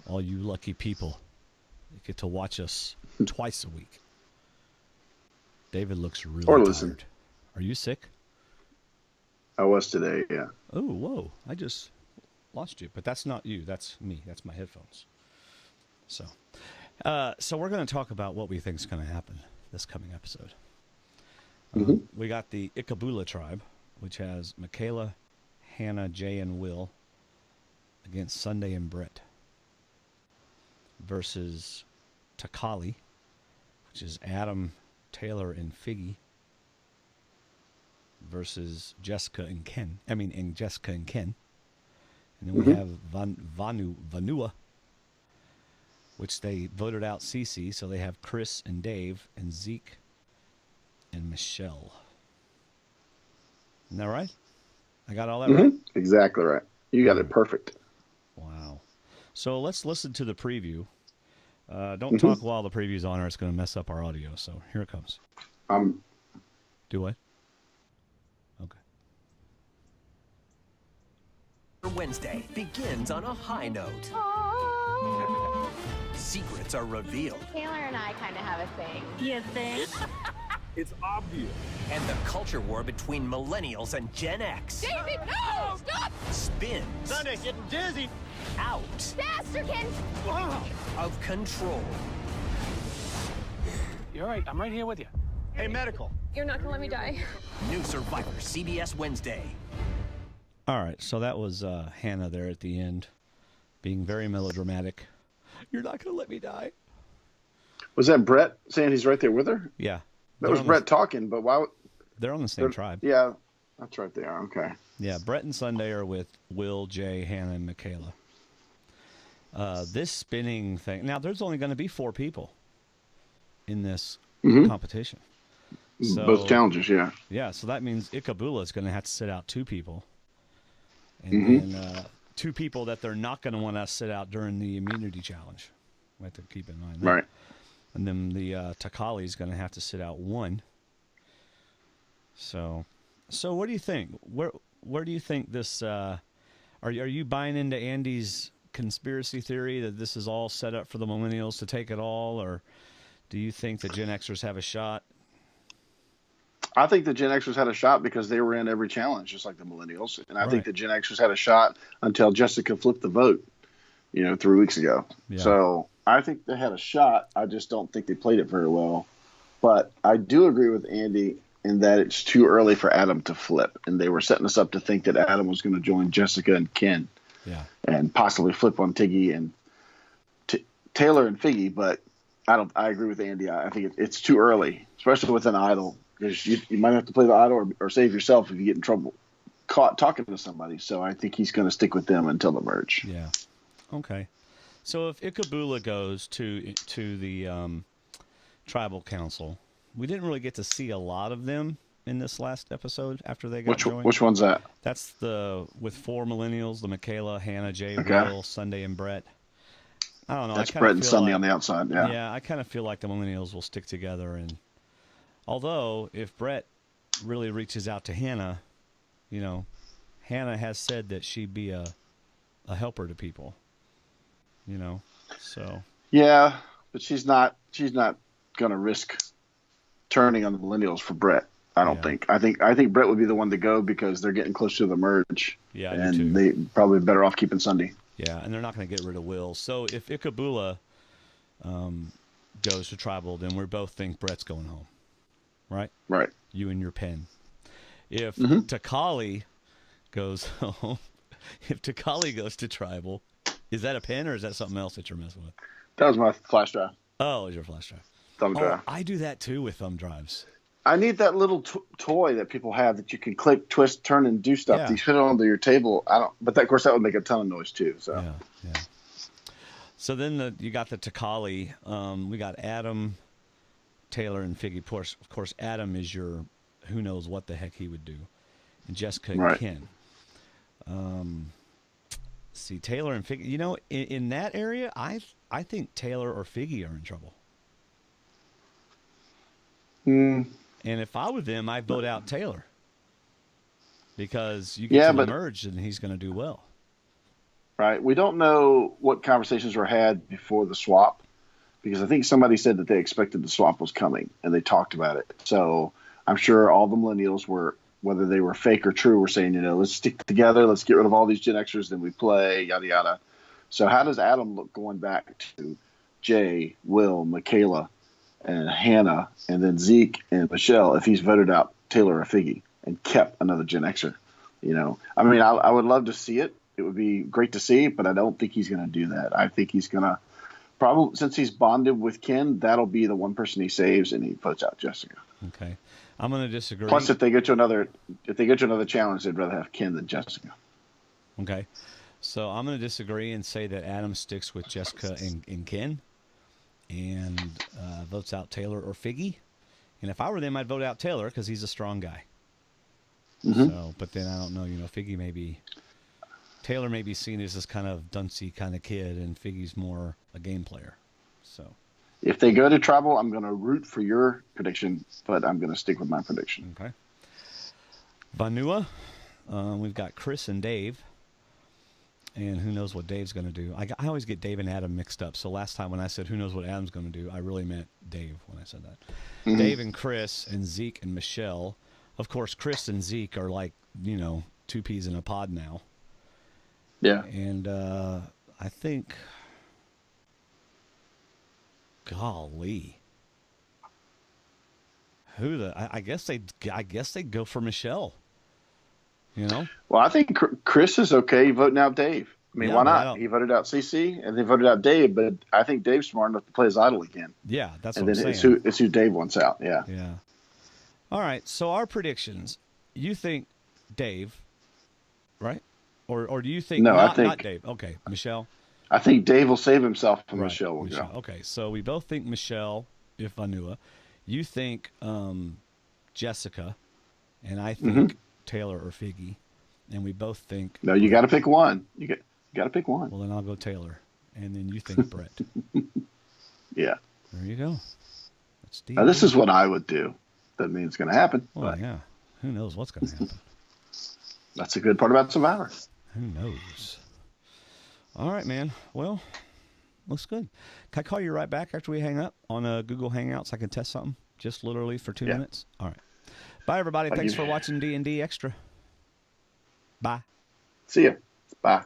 All you lucky people. You get to watch us twice a week. David looks really or tired. listen. Are you sick? I was today, yeah. Oh, whoa. I just lost you. But that's not you. That's me. That's my headphones. So we're going to talk about what we think is going to happen this coming episode. We got the Ikabula tribe, which has Michaela, Hannah, Jay, and Will against Sunday and Brett versus Takali, which is Adam, Taylor, and Figgy versus Jessica and Ken. And Jessica and Ken. And then we have Vanua, which they voted out Cece, so they have Chris and Dave and Zeke and Michelle. Isn't that right? I got all that right? Exactly right. You got it perfect. Wow. So let's listen to the preview. Don't talk while the preview's on or it's going to mess up our audio. So here it comes. Do what? Okay. Wednesday begins on a high note. Secrets are revealed. Taylor and I kind of have a thing. You think? It's obvious. And the culture war between millennials and Gen X David, no! Stop! spins Sunday's getting dizzy. out Faster, Ken! of control. You're right. I'm right here with you. Hey, medical. You're not gonna let me die. New Survivor, CBS Wednesday. All right. So that was Hannah there at the end being very melodramatic. You're not going to let me die. Was that Brett saying he's right there with her? Yeah. That was Brett talking, but why? They're on the same tribe. Yeah, that's right there. Okay. Yeah, Brett and Sunday are with Will, Jay, Hannah, and Michaela. This spinning thing. Now, there's only going to be 4 people in this competition. So, both challenges, yeah. Yeah, so that means Ikabula is going to have to sit out 2 people. And then 2 people that they're not going to want to sit out during the immunity challenge. We have to keep in mind that. Right. And then the Takali is going to have to sit out 1. So what do you think? Where do you think this? Are you buying into Andy's conspiracy theory that this is all set up for the millennials to take it all, or do you think the Gen Xers have a shot? I think the Gen Xers had a shot because they were in every challenge, just like the millennials. And I think the Gen Xers had a shot until Jessica flipped the vote, 3 weeks ago. Yeah. So I think they had a shot. I just don't think they played it very well. But I do agree with Andy in that it's too early for Adam to flip. And they were setting us up to think that Adam was going to join Jessica and Ken. Yeah. And possibly flip on Tiggy and Taylor and Figgy. But I agree with Andy. I think it's too early, especially with an idol. Because you might have to play the idol or save yourself if you get in trouble caught talking to somebody. So I think he's going to stick with them until the merge. Yeah. Okay. So if Ikabula goes to the tribal council, we didn't really get to see a lot of them in this last episode after they got joined. Which one's that? That's with 4 millennials: the Michaela, Hannah, Jay, Will, Sunday, and Brett. I don't know. That's Brett and Sunday on the outside. Yeah. Yeah, I kind of feel like the millennials will stick together. And although if Brett really reaches out to Hannah, Hannah has said that she'd be a helper to people. So. Yeah, but she's not going to risk turning on the millennials for Brett. I don't think. I think Brett would be the one to go because they're getting close to the merge. Yeah, and they probably better off keeping Sunday. Yeah, and they're not going to get rid of Will. So if Ikabula goes to tribal, then we both think Brett's going home, right? Right. You and your pen. If Takali goes home, if Takali goes to tribal, is that a pen or is that something else that you're messing with? That was my flash drive. Oh, it was your flash drive. Thumb drive. I do that too with thumb drives. I need that little toy that people have that you can click, twist, turn, and do stuff. Yeah. You put it onto your table. But of course that would make a ton of noise too. So yeah. So then you got the Takali. We got Adam, Taylor, and Figgy. Of course, Adam is your who knows what the heck he would do, and Jessica and Ken. See, Taylor and Figgy. In that area, I think Taylor or Figgy are in trouble. And if I were them, I'd vote out Taylor. Because you get to the merge and he's going to do well. right? We don't know what conversations were had before the swap, because I think somebody said that they expected the swap was coming and they talked about it. So I'm sure all the millennials were, whether they were fake or true, were saying, let's stick together, let's get rid of all these Gen Xers, then we play, yada, yada. So how does Adam look going back to Jay, Will, Michaela, and Hannah, and then Zeke and Michelle if he's voted out Taylor or Figgy and kept another Gen Xer? I mean, I would love to see it. It would be great to see, but I don't think he's going to do that. I think he's going to probably, since he's bonded with Ken, that'll be the one person he saves, and he votes out Jessica. Okay, I'm going to disagree. Plus, if they go to another challenge, they'd rather have Ken than Jessica. Okay, so I'm going to disagree and say that Adam sticks with Jessica and Ken, and votes out Taylor or Figgy. And if I were them, I'd vote out Taylor because he's a strong guy. Mm-hmm. So, but then I don't know. Figgy Taylor may be seen as this kind of duncy kind of kid, and Figgy's more a game player. So, if they go to Tribal, I'm going to root for your prediction, but I'm going to stick with my prediction. Okay. Vanua, we've got Chris and Dave, and who knows what Dave's going to do. I always get Dave and Adam mixed up. So last time when I said who knows what Adam's going to do, I really meant Dave when I said that. Mm-hmm. Dave and Chris and Zeke and Michelle. Of course, Chris and Zeke are like, two peas in a pod now. Yeah. And I think, golly, I guess they'd go for Michelle. Well, I think Chris is okay voting out Dave. I mean, yeah, why not? He voted out CC and they voted out Dave, but I think Dave's smart enough to play his idol again. Yeah, that's and what then I'm saying. It's who Dave wants out. Yeah. Yeah. All right. So our predictions. You think Dave, right? Or do you think not Dave? Okay, Michelle. I think Dave will save himself and Right. Michelle will go. Okay, so we both think Michelle, if Vanua. You think Jessica, and I think Taylor or Figgy, and we both think. No, you got to pick one. You got to pick one. Well, then I'll go Taylor, and then you think Brett. Yeah. There you go. That's now, this is what I would do. Doesn't mean it's going to happen. Well, but yeah. Who knows what's going to happen? That's a good part about Survivor. Who knows? All right, man. Well, looks good. Can I call you right back after we hang up on Google Hangouts? I can test something just literally for 2 minutes. All right. Bye, everybody. Thanks for watching D&D Extra. Bye. See ya. Bye.